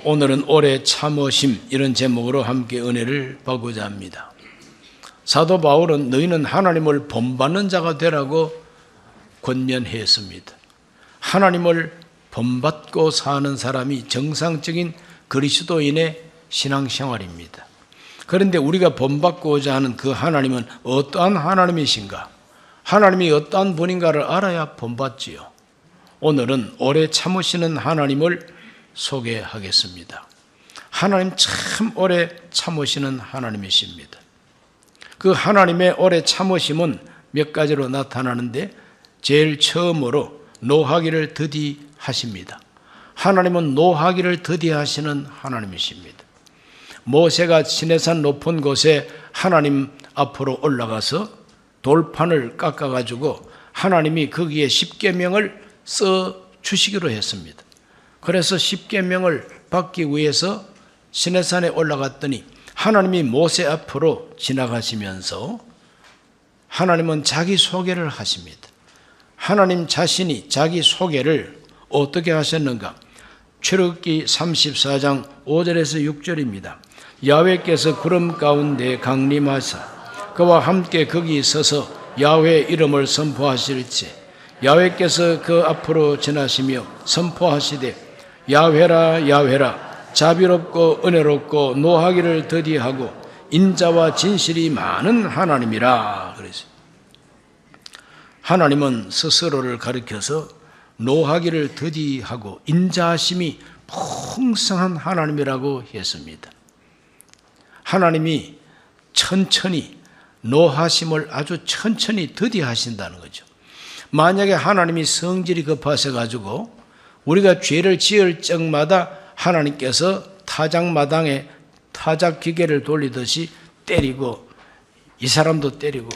오늘은 오래 참으심 이런 제목으로 함께 은혜를 보고자 합니다. 사도 바울은 너희는 하나님을 본받는 자가 되라고 권면했습니다. 하나님을 본받고 사는 사람이 정상적인 그리스도인의 신앙생활입니다. 그런데 우리가 본받고자 하는 그 하나님은 어떠한 하나님이신가? 하나님이 어떠한 분인가를 알아야 본받지요. 오늘은 오래 참으시는 하나님을 소개하겠습니다. 하나님 참 오래 참으시는 하나님이십니다. 그 하나님의 오래 참으심은 몇 가지로 나타나는데 제일 처음으로 노하기를 더디하십니다. 하나님은 노하기를 더디하시는 하나님이십니다. 모세가 시내산 높은 곳에 하나님 앞으로 올라가서 돌판을 깎아가지고 하나님이 거기에 십계명을 써 주시기로 했습니다. 그래서 십계명을 받기 위해서 시내산에 올라갔더니 하나님이 모세 앞으로 지나가시면서 하나님은 자기 소개를 하십니다. 하나님 자신이 자기 소개를 어떻게 하셨는가? 출애굽기 34장 5절에서 6절입니다. 야훼께서 구름 가운데 강림하사 그와 함께 거기 서서 야훼 이름을 선포하실지 야훼께서 그 앞으로 지나시며 선포하시되 야훼라 야훼라 자비롭고 은혜롭고 노하기를 더디하고 인자와 진실이 많은 하나님이라 그랬어요. 하나님은 스스로를 가리켜서 노하기를 더디하고 인자하심이 풍성한 하나님이라고 했습니다. 하나님이 천천히 노하심을 아주 천천히 더디하신다는 거죠. 만약에 하나님이 성질이 급하셔 가지고 우리가 죄를 지을 적마다 하나님께서 타작마당에 타작 기계를 돌리듯이 때리고 이 사람도 때리고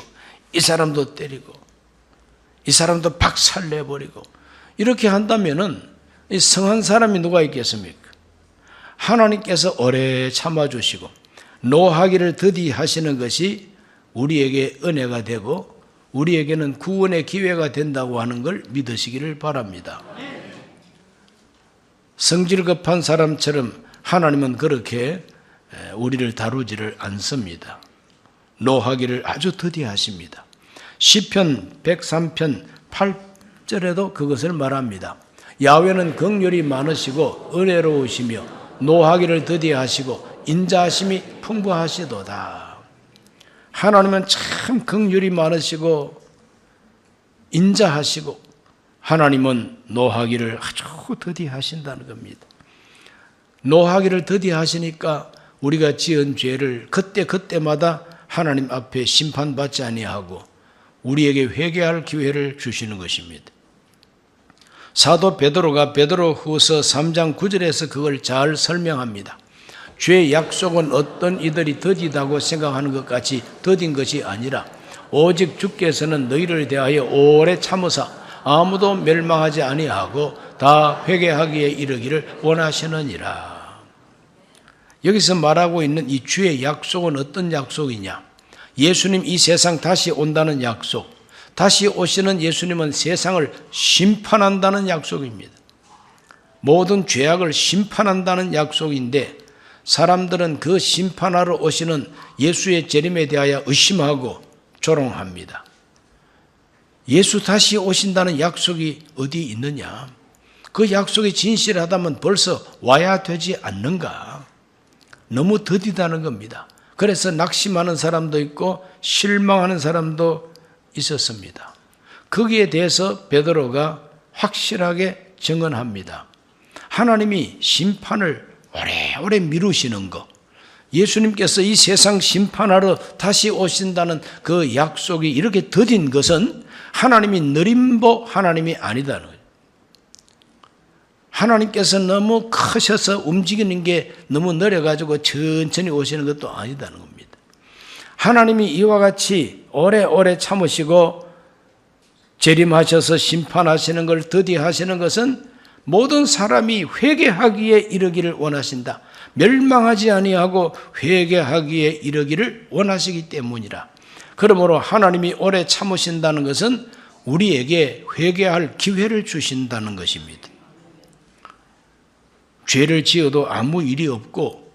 이 사람도 때리고 이 사람도 박살내버리고 이렇게 한다면은 이 성한 사람이 누가 있겠습니까? 하나님께서 오래 참아주시고 노하기를 더디하시는 것이 우리에게 은혜가 되고 우리에게는 구원의 기회가 된다고 하는 걸 믿으시기를 바랍니다. 성질 급한 사람처럼 하나님은 그렇게 우리를 다루지를 않습니다. 노하기를 아주 더디하십니다. 시편 103편 8절에도 그것을 말합니다. 야훼는 긍휼이 많으시고 은혜로우시며 노하기를 더디하시고 인자하심이 풍부하시도다. 하나님은 참 긍휼이 많으시고 인자하시고 하나님은 노하기를 아주 더디하신다는 겁니다. 노하기를 더디하시니까 우리가 지은 죄를 그때마다 하나님 앞에 심판받지 아니하고 우리에게 회개할 기회를 주시는 것입니다. 사도 베드로가 베드로후서 3장 9절에서 그걸 잘 설명합니다. 죄의 약속은 어떤 이들이 더디다고 생각하는 것 같이 더딘 것이 아니라 오직 주께서는 너희를 대하여 오래 참으사 아무도 멸망하지 아니하고 다 회개하기에 이르기를 원하시느니라. 여기서 말하고 있는 이 주의 약속은 어떤 약속이냐? 예수님 이 세상 다시 온다는 약속. 다시 오시는 예수님은 세상을 심판한다는 약속입니다. 모든 죄악을 심판한다는 약속인데 사람들은 그 심판하러 오시는 예수의 재림에 대하여 의심하고 조롱합니다. 예수 다시 오신다는 약속이 어디 있느냐? 그 약속이 진실하다면 벌써 와야 되지 않는가? 너무 더디다는 겁니다. 그래서 낙심하는 사람도 있고 실망하는 사람도 있었습니다. 거기에 대해서 베드로가 확실하게 증언합니다. 하나님이 심판을 오래오래 미루시는 것, 예수님께서 이 세상 심판하러 다시 오신다는 그 약속이 이렇게 더딘 것은 하나님이 느림보 하나님이 아니다는 거예요. 하나님께서 너무 크셔서 움직이는 게 너무 느려가지고 천천히 오시는 것도 아니다는 겁니다. 하나님이 이와 같이 오래오래 참으시고 재림하셔서 심판하시는 걸 더디하시는 것은 모든 사람이 회개하기에 이르기를 원하신다. 멸망하지 아니하고 회개하기에 이르기를 원하시기 때문이라. 그러므로 하나님이 오래 참으신다는 것은 우리에게 회개할 기회를 주신다는 것입니다. 죄를 지어도 아무 일이 없고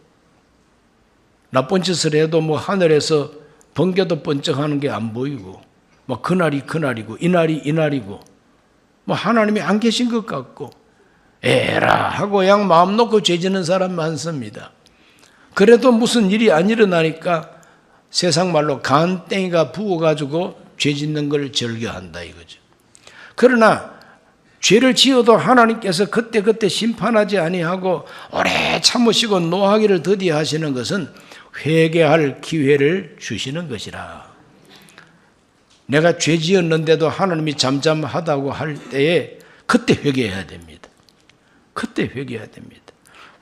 나쁜 짓을 해도 뭐 하늘에서 번개도 번쩍하는 게 안 보이고 뭐 그날이 그날이고 이날이 이날이고 뭐 하나님이 안 계신 것 같고 에라 하고 그냥 마음 놓고 죄 짓는 사람 많습니다. 그래도 무슨 일이 안 일어나니까 세상 말로 간땡이가 부어가지고 죄 짓는 걸 즐겨한다 이거죠. 그러나 죄를 지어도 하나님께서 그때그때 심판하지 아니하고 오래 참으시고 노하기를 더디하시는 것은 회개할 기회를 주시는 것이라. 내가 죄 지었는데도 하나님이 잠잠하다고 할 때에 그때 회개해야 됩니다. 그때 회개해야 됩니다.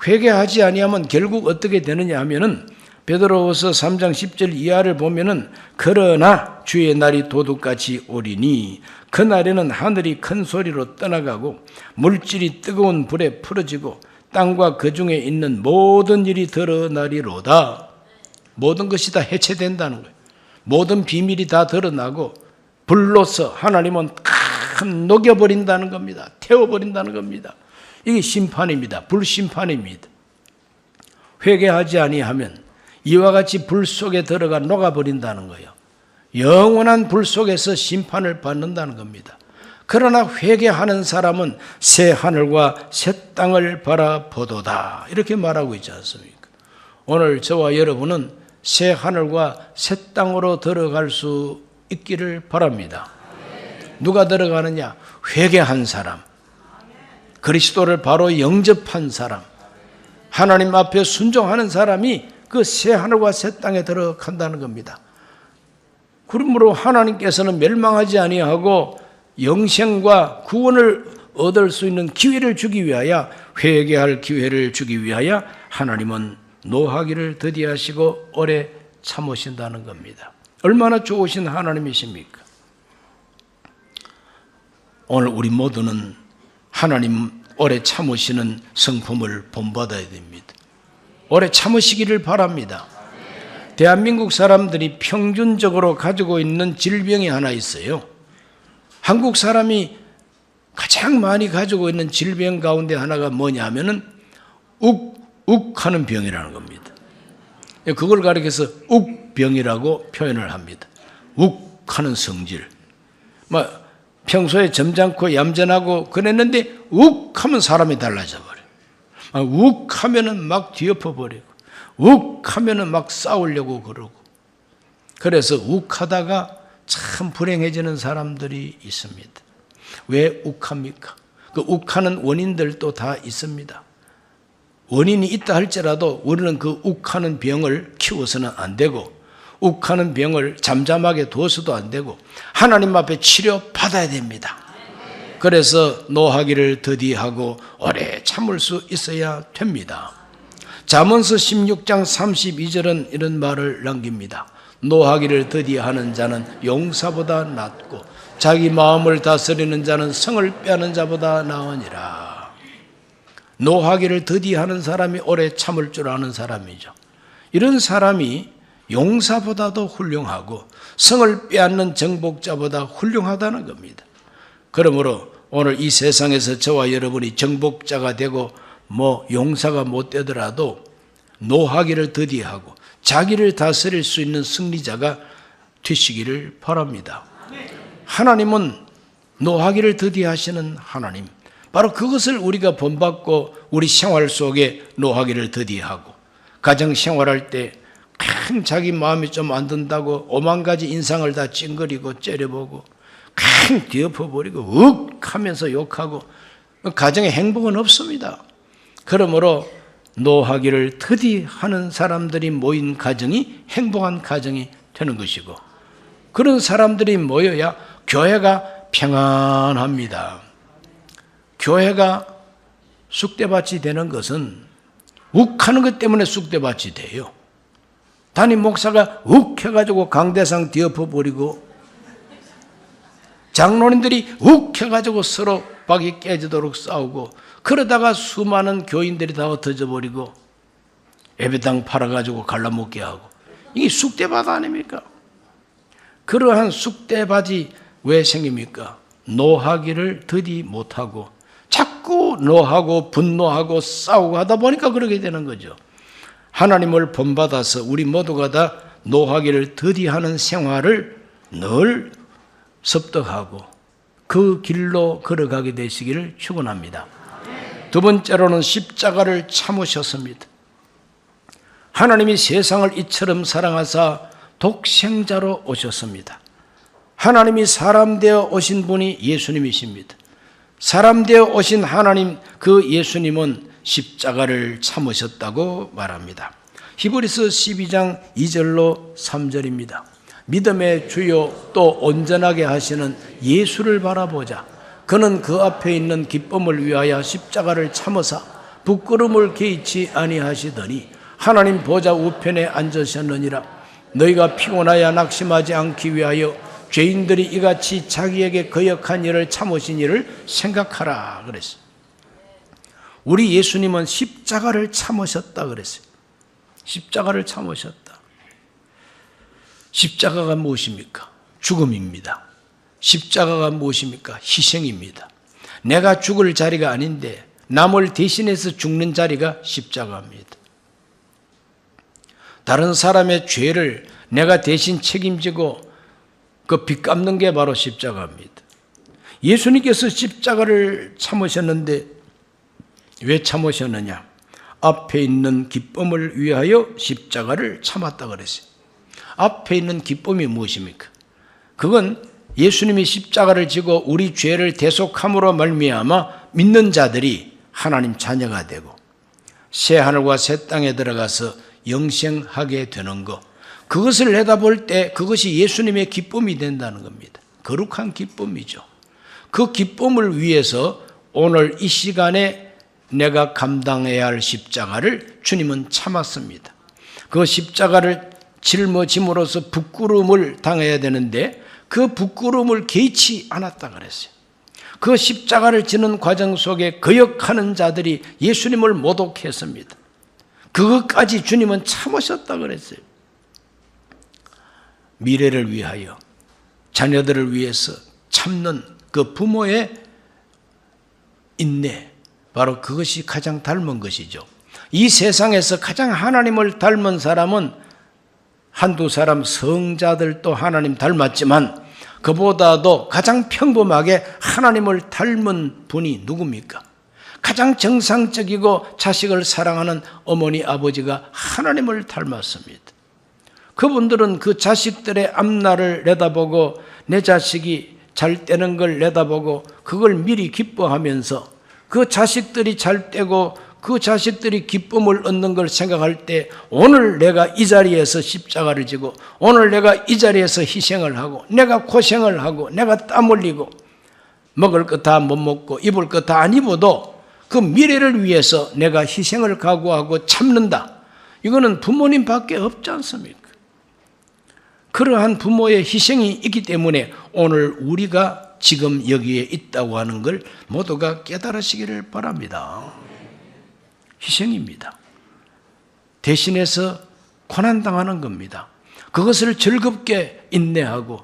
회개하지 아니하면 결국 어떻게 되느냐 하면은 베드로후서 3장 10절 이하를 보면은 그러나 주의 날이 도둑같이 오리니 그날에는 하늘이 큰 소리로 떠나가고 물질이 뜨거운 불에 풀어지고 땅과 그 중에 있는 모든 일이 드러나리로다. 모든 것이 다 해체된다는 거예요. 모든 비밀이 다 드러나고 불로서 하나님은 큰 녹여버린다는 겁니다. 태워버린다는 겁니다. 이게 심판입니다. 불심판입니다. 회개하지 아니하면 이와 같이 불 속에 들어가 녹아버린다는 거예요. 영원한 불 속에서 심판을 받는다는 겁니다. 그러나 회개하는 사람은 새 하늘과 새 땅을 바라보도다. 이렇게 말하고 있지 않습니까? 오늘 저와 여러분은 새 하늘과 새 땅으로 들어갈 수 있기를 바랍니다. 누가 들어가느냐? 회개한 사람, 그리스도를 바로 영접한 사람, 하나님 앞에 순종하는 사람이 그 새 하늘과 새 땅에 들어간다는 겁니다. 그러므로 하나님께서는 멸망하지 아니하고 영생과 구원을 얻을 수 있는 기회를 주기 위하여, 회개할 기회를 주기 위하여 하나님은 노하기를 더디하시고 오래 참으신다는 겁니다. 얼마나 좋으신 하나님이십니까? 오늘 우리 모두는 하나님 오래 참으시는 성품을 본받아야 됩니다. 오래 참으시기를 바랍니다. 대한민국 사람들이 평균적으로 가지고 있는 질병이 하나 있어요. 한국 사람이 가장 많이 가지고 있는 질병 가운데 하나가 뭐냐 하면은 욱하는 병이라는 겁니다. 그걸 가리켜서 욱병이라고 표현을 합니다. 욱하는 성질. 평소에 점잖고 얌전하고 그랬는데 욱하면 사람이 달라져 버려요. 욱하면은 막 뒤엎어 버리고, 욱하면은 막 싸우려고 그러고. 그래서 욱하다가 참 불행해지는 사람들이 있습니다. 왜 욱합니까? 그 욱하는 원인들도 다 있습니다. 원인이 있다 할지라도 우리는 그 욱하는 병을 키워서는 안 되고, 욱하는 병을 잠잠하게 두어서도 안 되고 하나님 앞에 치료받아야 됩니다. 그래서 노하기를 더디하고 오래 참을 수 있어야 됩니다. 잠언서 16장 32절은 이런 말을 남깁니다. 노하기를 더디하는 자는 용사보다 낫고 자기 마음을 다스리는 자는 성을 빼앗는 자보다 나으니라. 노하기를 더디하는 사람이 오래 참을 줄 아는 사람이죠. 이런 사람이 용사보다도 훌륭하고 성을 빼앗는 정복자보다 훌륭하다는 겁니다. 그러므로 오늘 이 세상에서 저와 여러분이 정복자가 되고 용사가 못 되더라도 노하기를 더디하고 자기를 다스릴 수 있는 승리자가 되시기를 바랍니다. 하나님은 노하기를 더디하시는 하나님, 바로 그것을 우리가 본받고 우리 생활 속에 노하기를 더디하고 가정 생활할 때 자기 마음이 좀 안 든다고 오만 가지 인상을 다 찡그리고 째려보고 뒤엎어버리고 욱 하면서 욕하고 가정에 행복은 없습니다. 그러므로 노하기를 더디하는 사람들이 모인 가정이 행복한 가정이 되는 것이고, 그런 사람들이 모여야 교회가 평안합니다. 교회가 쑥대밭이 되는 것은 욱하는 것 때문에 쑥대밭이 돼요. 담임 목사가 욱 해가지고 강대상 뒤엎어버리고 장로님들이 욱 해가지고 서로 박이 깨지도록 싸우고, 그러다가 수많은 교인들이 다 흩어져 버리고 예배당 팔아가지고 갈라먹게 하고, 이게 쑥대밭 아닙니까? 그러한 쑥대밭이 왜 생깁니까? 노하기를 더디 못하고 자꾸 자꾸 노하고 분노하고 싸우고 하다 보니까 그렇게 되는 거죠. 하나님을 본받아서 우리 모두가 다 노하기를 더디하는 생활을 늘 습득하고 그 길로 걸어가게 되시기를 축원합니다. 두 번째로는 십자가를 참으셨습니다. 하나님이 세상을 이처럼 사랑하사 독생자로 오셨습니다. 하나님이 사람 되어 오신 분이 예수님이십니다. 사람 되어 오신 하나님 그 예수님은 십자가를 참으셨다고 말합니다. 히브리서 12장 2절로 3절입니다. 믿음의 주요 또 온전하게 하시는 예수를 바라보자. 그는 그 앞에 있는 기쁨을 위하여 십자가를 참으사 부끄러움을 개의치 아니하시더니 하나님 보좌 우편에 앉으셨느니라. 너희가 피곤하여 낙심하지 않기 위하여 죄인들이 이같이 자기에게 거역한 일을 참으신 일을 생각하라 그랬어요. 우리 예수님은 십자가를 참으셨다 그랬어요. 십자가를 참으셨다. 십자가가 무엇입니까? 죽음입니다. 십자가가 무엇입니까? 희생입니다. 내가 죽을 자리가 아닌데 남을 대신해서 죽는 자리가 십자가입니다. 다른 사람의 죄를 내가 대신 책임지고 그 빚 갚는 게 바로 십자가입니다. 예수님께서 십자가를 참으셨는데 왜 참으셨느냐? 앞에 있는 기쁨을 위하여 십자가를 참았다 그랬어요. 앞에 있는 기쁨이 무엇입니까? 그건 예수님이 십자가를 지고 우리 죄를 대속함으로 말미암아 믿는 자들이 하나님 자녀가 되고 새 하늘과 새 땅에 들어가서 영생하게 되는 것, 그것을 내다볼 때 그것이 예수님의 기쁨이 된다는 겁니다. 거룩한 기쁨이죠. 그 기쁨을 위해서 오늘 이 시간에 내가 감당해야 할 십자가를 주님은 참았습니다. 그 십자가를 짊어짐으로써 부끄러움을 당해야 되는데 그 부끄러움을 개의치 않았다 그랬어요. 그 십자가를 지는 과정 속에 거역하는 자들이 예수님을 모독했습니다. 그것까지 주님은 참으셨다 그랬어요. 미래를 위하여 자녀들을 위해서 참는 그 부모의 인내, 바로 그것이 가장 닮은 것이죠. 이 세상에서 가장 하나님을 닮은 사람은 한두 사람 성자들도 하나님 닮았지만 그보다도 가장 평범하게 하나님을 닮은 분이 누굽니까? 가장 정상적이고 자식을 사랑하는 어머니 아버지가 하나님을 닮았습니다. 그분들은 그 자식들의 앞날을 내다보고 내 자식이 잘 되는 걸 내다보고 그걸 미리 기뻐하면서 그 자식들이 잘 되고 그 자식들이 기쁨을 얻는 걸 생각할 때 오늘 내가 이 자리에서 십자가를 지고 오늘 내가 이 자리에서 희생을 하고 내가 고생을 하고 내가 땀 흘리고 먹을 것 다 못 먹고 입을 것 다 안 입어도 그 미래를 위해서 내가 희생을 각오하고 참는다. 이거는 부모님밖에 없지 않습니까? 그러한 부모의 희생이 있기 때문에 오늘 우리가 지금 여기에 있다고 하는 걸 모두가 깨달으시기를 바랍니다. 희생입니다. 대신해서 고난당하는 겁니다. 그것을 즐겁게 인내하고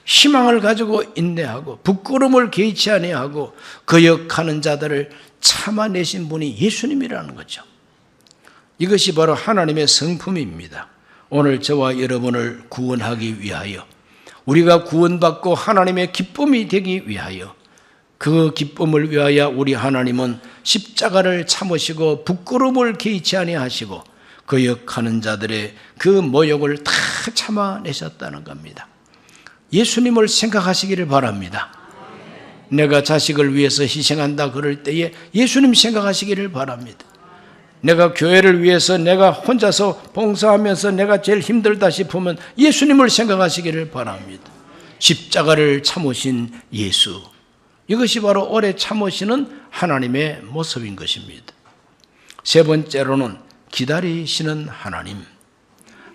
희망을 가지고 인내하고 부끄러움을 개의치 아니하고 거역하는 자들을 참아내신 분이 예수님이라는 거죠. 이것이 바로 하나님의 성품입니다. 오늘 저와 여러분을 구원하기 위하여 우리가 구원받고 하나님의 기쁨이 되기 위하여 그 기쁨을 위하여 우리 하나님은 십자가를 참으시고 부끄러움을 개의치 아니하시고 거역하는 자들의 그 모욕을 다 참아내셨다는 겁니다. 예수님을 생각하시기를 바랍니다. 내가 자식을 위해서 희생한다 그럴 때에 예수님 생각하시기를 바랍니다. 내가 교회를 위해서 내가 혼자서 봉사하면서 내가 제일 힘들다 싶으면 예수님을 생각하시기를 바랍니다. 십자가를 참으신 예수, 이것이 바로 오래 참으시는 하나님의 모습인 것입니다. 세 번째로는 기다리시는 하나님.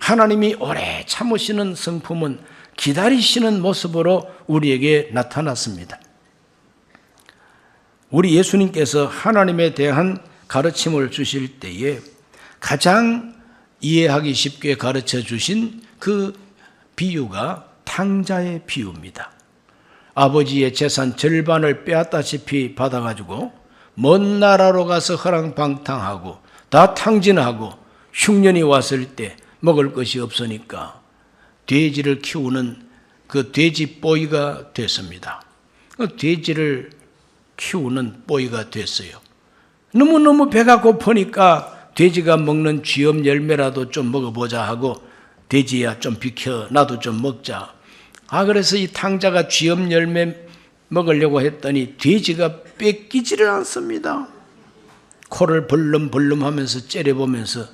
하나님이 오래 참으시는 성품은 기다리시는 모습으로 우리에게 나타났습니다. 우리 예수님께서 하나님에 대한 가르침을 주실 때에 가장 이해하기 쉽게 가르쳐 주신 그 비유가 탕자의 비유입니다. 아버지의 재산 절반을 빼앗다시피 받아가지고 먼 나라로 가서 허랑방탕하고 다 탕진하고 흉년이 왔을 때 먹을 것이 없으니까 돼지를 키우는 그 돼지 뽀이가 됐습니다. 그 돼지를 키우는 뽀이가 됐어요. 너무너무 배가 고프니까 돼지가 먹는 쥐엄 열매라도 좀 먹어보자 하고 돼지야 좀 비켜 나도 좀 먹자. 그래서 이 탕자가 쥐엄 열매 먹으려고 했더니 돼지가 뺏기지를 않습니다. 코를 벌름벌름 하면서 째려보면서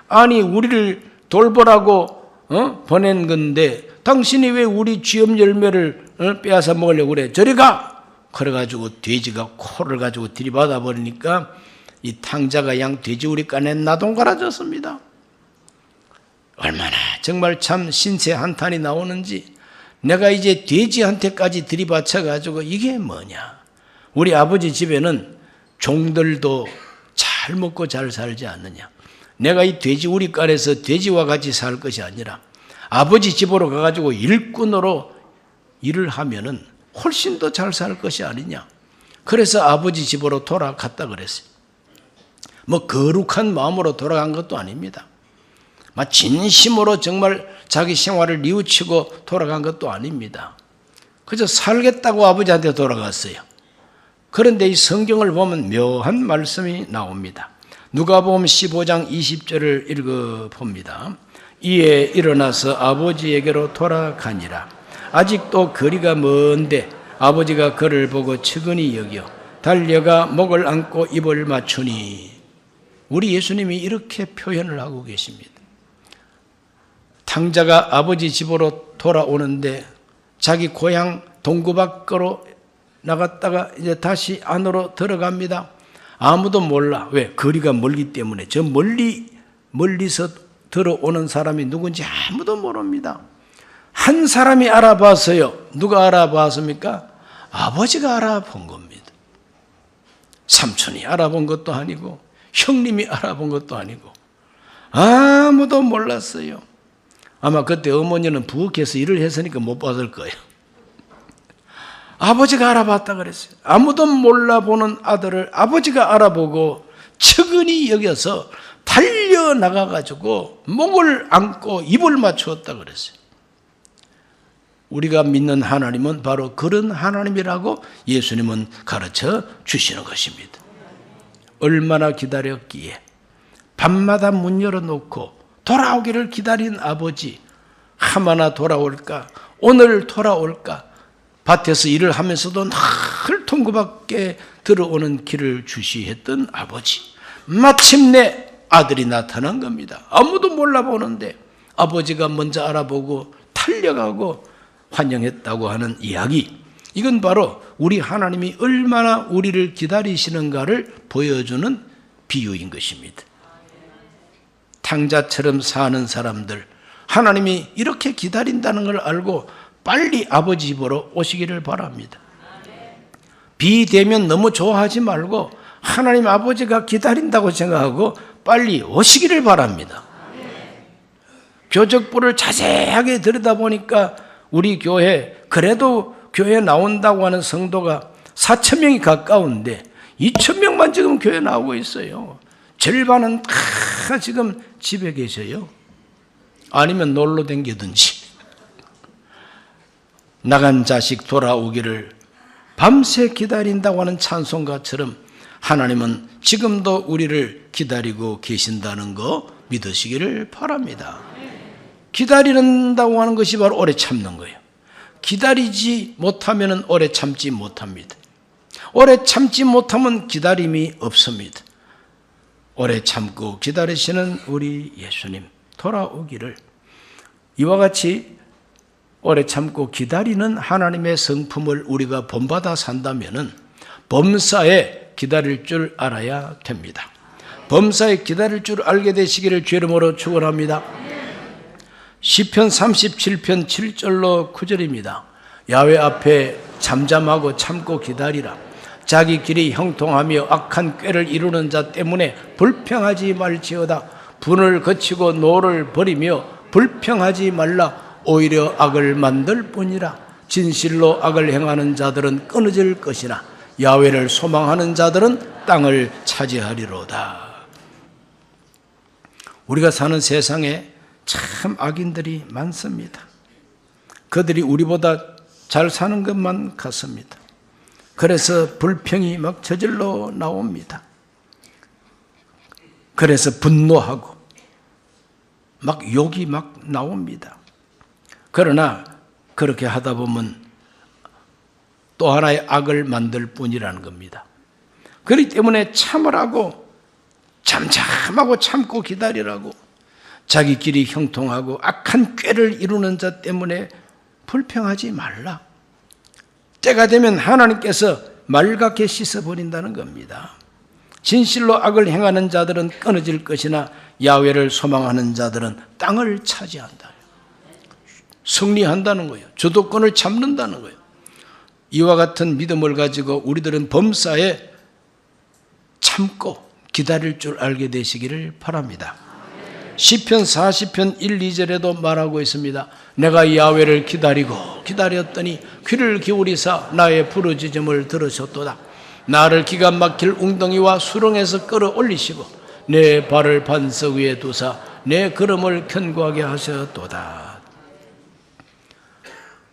아니 우리를 돌보라고 보낸 건데 당신이 왜 우리 쥐엄 열매를 빼앗아 먹으려고 그래? 저리 가! 그래가지고 돼지가 코를 가지고 들이받아 버리니까 이 탕자가 양 돼지우리 간에 나동갈아졌습니다. 얼마나 정말 참 신세 한탄이 나오는지 내가 이제 돼지한테까지 들이받쳐가지고 이게 뭐냐. 우리 아버지 집에는 종들도 잘 먹고 잘 살지 않느냐. 내가 이 돼지우리 간에서 돼지와 같이 살 것이 아니라 아버지 집으로 가가지고 일꾼으로 일을 하면은 훨씬 더 잘 살 것이 아니냐. 그래서 아버지 집으로 돌아갔다 그랬어요. 뭐 거룩한 마음으로 돌아간 것도 아닙니다. 막 진심으로 정말 자기 생활을 뉘우치고 돌아간 것도 아닙니다. 그저 살겠다고 아버지한테 돌아갔어요. 그런데 이 성경을 보면 묘한 말씀이 나옵니다. 누가복음 15장 20절을 읽어봅니다. 이에 일어나서 아버지에게로 돌아가니라. 아직도 거리가 먼데 아버지가 그를 보고 측은히 여겨 달려가 목을 안고 입을 맞추니. 우리 예수님이 이렇게 표현을 하고 계십니다. 탕자가 아버지 집으로 돌아오는데 자기 고향 동구 밖으로 나갔다가 이제 다시 안으로 들어갑니다. 아무도 몰라. 왜? 거리가 멀기 때문에. 저 멀리서 들어오는 사람이 누군지 아무도 모릅니다. 한 사람이 알아봤어요. 누가 알아봤습니까? 아버지가 알아본 겁니다. 삼촌이 알아본 것도 아니고 형님이 알아본 것도 아니고 아무도 몰랐어요. 아마 그때 어머니는 부엌에서 일을 했으니까 못 봤을 거예요. 아버지가 알아봤다 그랬어요. 아무도 몰라보는 아들을 아버지가 알아보고 측은히 여겨서 달려나가가지고 목을 안고 입을 맞추었다 그랬어요. 우리가 믿는 하나님은 바로 그런 하나님이라고 예수님은 가르쳐 주시는 것입니다. 얼마나 기다렸기에 밤마다 문 열어놓고 돌아오기를 기다린 아버지, 하마나 돌아올까, 오늘 돌아올까, 밭에서 일을 하면서도 늘 통구밖에 들어오는 길을 주시했던 아버지, 마침내 아들이 나타난 겁니다. 아무도 몰라보는데 아버지가 먼저 알아보고 달려가고 환영했다고 하는 이야기, 이건 바로 우리 하나님이 얼마나 우리를 기다리시는가를 보여주는 비유인 것입니다. 탕자처럼 사는 사람들, 하나님이 이렇게 기다린다는 걸 알고 빨리 아버지 집으로 오시기를 바랍니다. 비 되면 너무 좋아하지 말고 하나님 아버지가 기다린다고 생각하고 빨리 오시기를 바랍니다. 교적부를 자세하게 들여다보니까 우리 교회, 그래도 교회 나온다고 하는 성도가 4,000명이 가까운데 2,000명만 지금 교회 나오고 있어요. 절반은 다 지금 집에 계셔요. 아니면 놀러 댕기든지. 나간 자식 돌아오기를 밤새 기다린다고 하는 찬송가처럼 하나님은 지금도 우리를 기다리고 계신다는 거 믿으시기를 바랍니다. 기다린다고 하는 것이 바로 오래 참는 거예요. 기다리지 못하면 오래 참지 못합니다. 오래 참지 못하면 기다림이 없습니다. 오래 참고 기다리시는 우리 예수님 돌아오기를, 이와 같이 오래 참고 기다리는 하나님의 성품을 우리가 본받아 산다면 범사에 기다릴 줄 알아야 됩니다. 범사에 기다릴 줄 알게 되시기를 주 이름으로 축원합니다. 시편 37편 7절로 9절입니다. 야훼 앞에 잠잠하고 참고 기다리라. 자기 길이 형통하며 악한 꾀를 이루는 자 때문에 불평하지 말지어다. 분을 거치고 노를 버리며 불평하지 말라. 오히려 악을 만들 뿐이라. 진실로 악을 행하는 자들은 끊어질 것이나 야훼를 소망하는 자들은 땅을 차지하리로다. 우리가 사는 세상에 참 악인들이 많습니다. 그들이 우리보다 잘 사는 것만 같습니다. 그래서 불평이 막 저절로 나옵니다. 그래서 분노하고 막 욕이 막 나옵니다. 그러나 그렇게 하다 보면 또 하나의 악을 만들 뿐이라는 겁니다. 그렇기 때문에 참으라고, 잠잠하고 참고 기다리라고, 자기 길이 형통하고 악한 꾀를 이루는 자 때문에 불평하지 말라. 때가 되면 하나님께서 말갛게 씻어버린다는 겁니다. 진실로 악을 행하는 자들은 끊어질 것이나 야훼를 소망하는 자들은 땅을 차지한다. 승리한다는 거예요. 주도권을 잡는다는 거예요. 이와 같은 믿음을 가지고 우리들은 범사에 참고 기다릴 줄 알게 되시기를 바랍니다. 시편 40편 1, 2절에도 말하고 있습니다. 내가 야훼를 기다렸더니 귀를 기울이사 나의 부르짖음을 들으셨도다. 나를 기가 막힐 웅덩이와 수렁에서 끌어올리시고 내 발을 반석 위에 두사 내 걸음을 견고하게 하셨도다.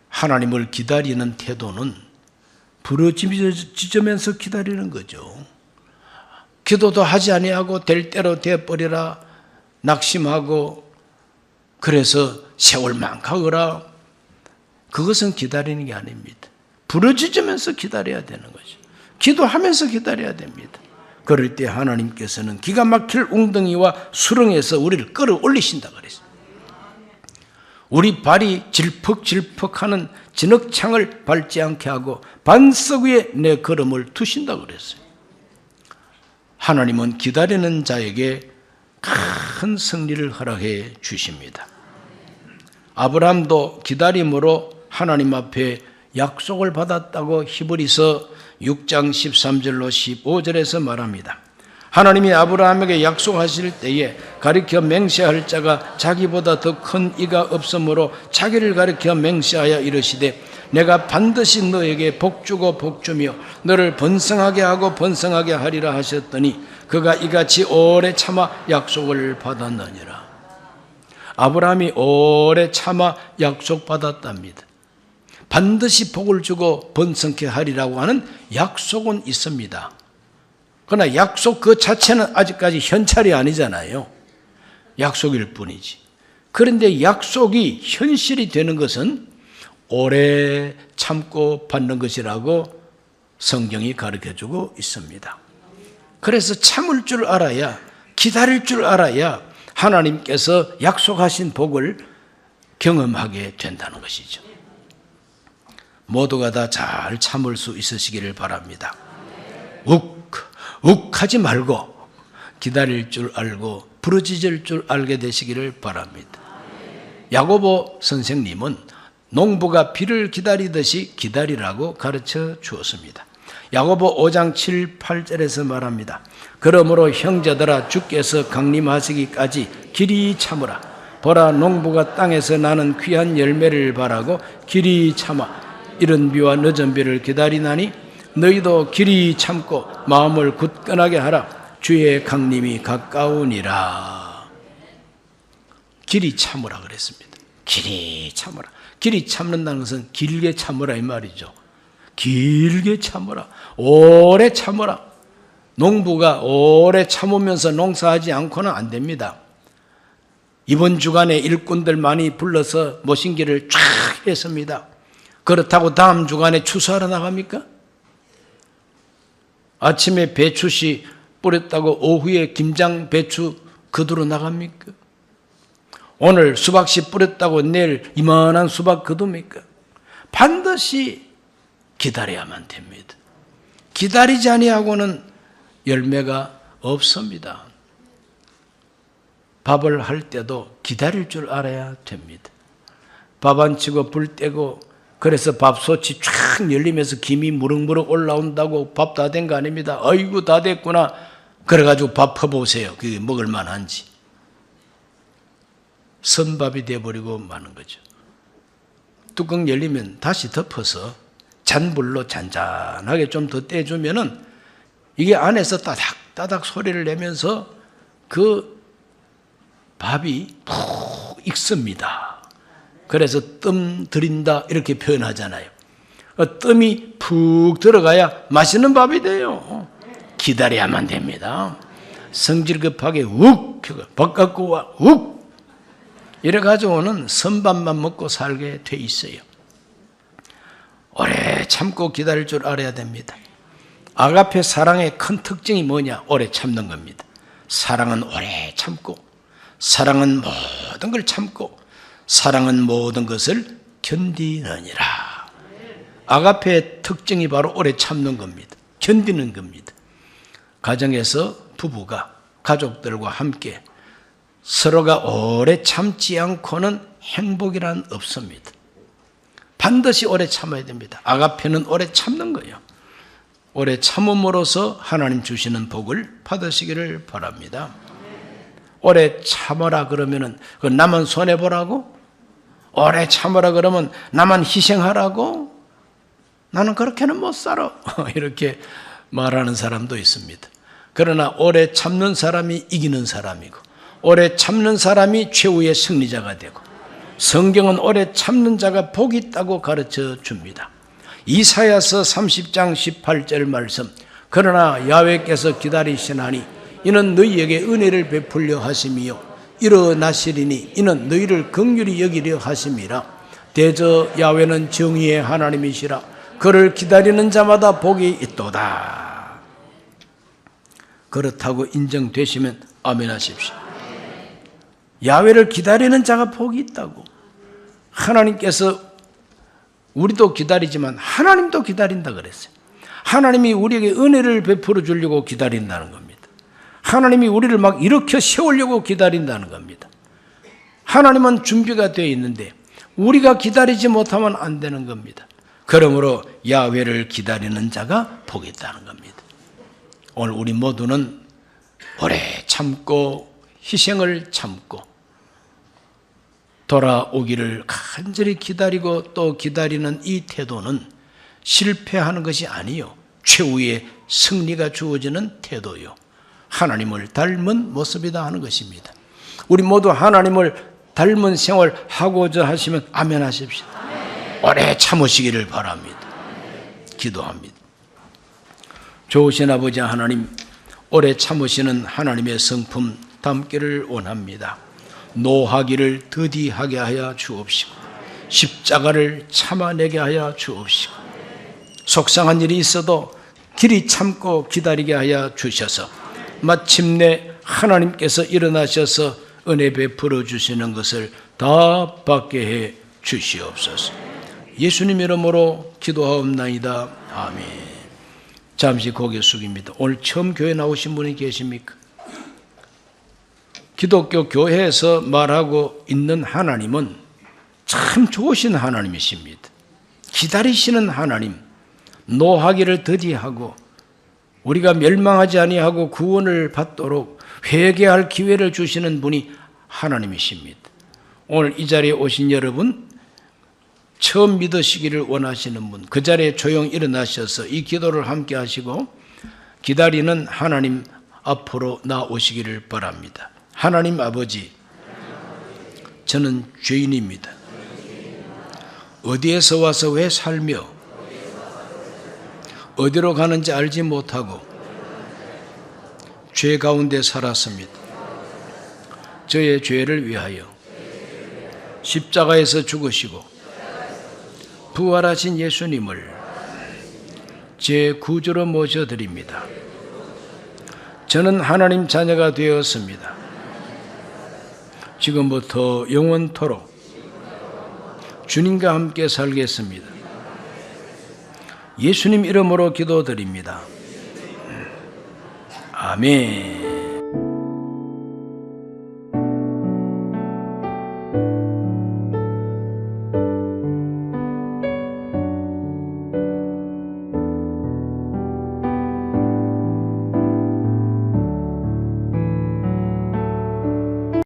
하나님을 기다리는 태도는 부르짖으면서 기다리는 거죠. 기도도 하지 아니하고 될 대로 되어버리라 낙심하고 그래서 세월만 가거라, 그것은 기다리는 게 아닙니다. 부르짖으면서 기다려야 되는 거죠. 기도하면서 기다려야 됩니다. 그럴 때 하나님께서는 기가 막힐 웅덩이와 수렁에서 우리를 끌어올리신다 그랬어요. 우리 발이 질퍽질퍽하는 진흙창을 밟지 않게 하고 반석 위에 내 걸음을 두신다 그랬어요. 하나님은 기다리는 자에게 큰 승리를 허락해 주십니다. 아브라함도 기다림으로 하나님 앞에 약속을 받았다고 히브리서 6장 13절로 15절에서 말합니다. 하나님이 아브라함에게 약속하실 때에 가리켜 맹세할 자가 자기보다 더 큰 이가 없으므로 자기를 가리켜 맹세하여 이르시되 내가 반드시 너에게 복주고 복주며 너를 번성하게 하고 번성하게 하리라 하셨더니 그가 이같이 오래 참아 약속을 받았느니라. 아브라함이 오래 참아 약속받았답니다. 반드시 복을 주고 번성케 하리라고 하는 약속은 있습니다. 그러나 약속 그 자체는 아직까지 현찰이 아니잖아요. 약속일 뿐이지. 그런데 약속이 현실이 되는 것은 오래 참고 받는 것이라고 성경이 가르쳐주고 있습니다. 그래서 참을 줄 알아야, 기다릴 줄 알아야 하나님께서 약속하신 복을 경험하게 된다는 것이죠. 모두가 다 잘 참을 수 있으시기를 바랍니다. 욱하지 말고 기다릴 줄 알고 부르짖을 줄 알게 되시기를 바랍니다. 야고보 선생님은 농부가 비를 기다리듯이 기다리라고 가르쳐 주었습니다. 야고보 5장 7, 8절에서 말합니다. 그러므로 형제들아 주께서 강림하시기까지 길이 참으라. 보라 농부가 땅에서 나는 귀한 열매를 바라고 길이 참아 이른 비와 늦은 비를 기다리나니 너희도 길이 참고 마음을 굳건하게 하라. 주의 강림이 가까우니라. 길이 참으라 그랬습니다. 길이 참으라. 길이 참는다는 것은 길게 참으라 이 말이죠. 길게 참으라. 오래 참으라. 농부가 오래 참으면서 농사하지 않고는 안 됩니다. 이번 주간에 일꾼들 많이 불러서 모신기를 쫙 했습니다. 그렇다고 다음 주간에 추수하러 나갑니까? 아침에 배추씨 뿌렸다고 오후에 김장 배추 거두러 나갑니까? 오늘 수박씨 뿌렸다고 내일 이만한 수박 거둡니까? 반드시 기다려야만 됩니다. 기다리지 아니하고는 열매가 없습니다. 밥을 할 때도 기다릴 줄 알아야 됩니다. 밥 안 치고 불 떼고 그래서 밥솥이 쫙 열리면서 김이 무럭무럭 올라온다고 밥 다 된 거 아닙니다. 아이고 다 됐구나. 그래가지고 밥 퍼보세요. 그게 먹을 만한지. 선밥이 돼버리고 마는 거죠. 뚜껑 열리면 다시 덮어서 잔불로 잔잔하게 좀 더 떼주면은 이게 안에서 따닥따닥 소리를 내면서 그 밥이 푹 익습니다. 그래서 뜸 들인다 이렇게 표현하잖아요. 뜸이 푹 들어가야 맛있는 밥이 돼요. 기다려야만 됩니다. 성질 급하게 욱 밥 갖고 와 욱 이래 가지고는 선밥만 먹고 살게 돼 있어요. 오래 참고 기다릴 줄 알아야 됩니다. 아가페 사랑의 큰 특징이 뭐냐? 오래 참는 겁니다. 사랑은 오래 참고, 사랑은 모든 걸 참고, 사랑은 모든 것을 견디느니라. 아가페의 특징이 바로 오래 참는 겁니다. 견디는 겁니다. 가정에서 부부가 가족들과 함께 서로가 오래 참지 않고는 행복이란 없습니다. 반드시 오래 참아야 됩니다. 아가페는 오래 참는 거예요. 오래 참음으로써 하나님 주시는 복을 받으시기를 바랍니다. 오래 참으라 그러면은 나만 손해보라고? 오래 참으라 그러면 나만 희생하라고? 나는 그렇게는 못 살아. 이렇게 말하는 사람도 있습니다. 그러나 오래 참는 사람이 이기는 사람이고, 오래 참는 사람이 최후의 승리자가 되고, 성경은 오래 참는 자가 복이 있다고 가르쳐 줍니다. 이사야서 30장 18절 말씀, 그러나 야훼께서 기다리시나니 이는 너희에게 은혜를 베풀려 하심이요 일어나시리니 이는 너희를 긍휼히 여기려 하심이라. 대저 야훼는 정의의 하나님이시라. 그를 기다리는 자마다 복이 있도다. 그렇다고 인정되시면 아멘 하십시오. 야훼를 기다리는 자가 복이 있다고. 하나님께서 우리도 기다리지만 하나님도 기다린다 그랬어요. 하나님이 우리에게 은혜를 베풀어 주려고 기다린다는 겁니다. 하나님이 우리를 막 일으켜 세우려고 기다린다는 겁니다. 하나님은 준비가 되어 있는데 우리가 기다리지 못하면 안 되는 겁니다. 그러므로 야훼를 기다리는 자가 복이 있다는 겁니다. 오늘 우리 모두는 오래 참고 희생을 참고 돌아오기를 간절히 기다리고 또 기다리는 이 태도는 실패하는 것이 아니요 최후의 승리가 주어지는 태도요 하나님을 닮은 모습이다 하는 것입니다. 우리 모두 하나님을 닮은 생활 하고자 하시면 아멘 하십시오. 오래 참으시기를 바랍니다. 기도합니다. 좋으신 아버지 하나님, 오래 참으시는 하나님의 성품 담기를 원합니다. 노하기를 더디하게 하여 주옵시고 십자가를 참아내게 하여 주옵시고 속상한 일이 있어도 길이 참고 기다리게 하여 주셔서 마침내 하나님께서 일어나셔서 은혜 베풀어 주시는 것을 다 받게 해 주시옵소서. 예수님 이름으로 기도하옵나이다. 아멘. 잠시 고개 숙입니다. 오늘 처음 교회 나오신 분이 계십니까? 기독교 교회에서 말하고 있는 하나님은 참 좋으신 하나님이십니다. 기다리시는 하나님, 노하기를 더디하고 우리가 멸망하지 아니하고 구원을 받도록 회개할 기회를 주시는 분이 하나님이십니다. 오늘 이 자리에 오신 여러분, 처음 믿으시기를 원하시는 분, 그 자리에 조용히 일어나셔서 이 기도를 함께 하시고 기다리는 하나님 앞으로 나오시기를 바랍니다. 하나님 아버지, 저는 죄인입니다. 어디에서 와서 왜 살며 어디로 가는지 알지 못하고 죄 가운데 살았습니다. 저의 죄를 위하여 십자가에서 죽으시고 부활하신 예수님을 제 구주로 모셔드립니다. 저는 하나님 자녀가 되었습니다. 지금부터 영원토록 주님과 함께 살겠습니다. 예수님 이름으로 기도드립니다. 아멘.